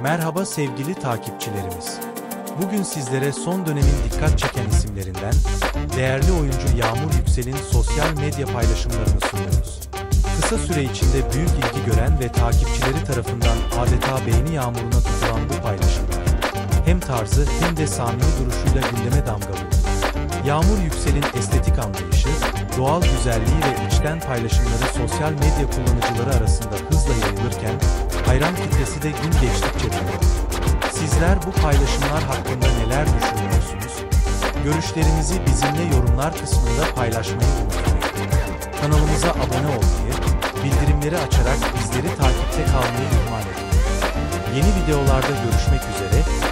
Merhaba sevgili takipçilerimiz. Bugün sizlere son dönemin dikkat çeken isimlerinden değerli oyuncu Yağmur Yüksel'in sosyal medya paylaşımlarını sunuyoruz. Kısa süre içinde büyük ilgi gören ve takipçileri tarafından adeta beğeni yağmuruna tutulan bu paylaşımlar, hem tarzı hem de samimi duruşuyla gündeme damga vurdu. Yağmur Yüksel'in estetik anlayışı, doğal güzelliği ve içten paylaşımları sosyal medya kullanıcıları arasında hızla yayılırken, hayran kitlesi de gün geçtikçe büyüyor. Sizler bu paylaşımlar hakkında neler düşünüyorsunuz? Görüşlerinizi bizimle yorumlar kısmında paylaşmayı unutmayın. Kanalımıza abone olmayı, bildirimleri açarak bizleri takipte kalmayı ihmal etmeyin. Yeni videolarda görüşmek üzere.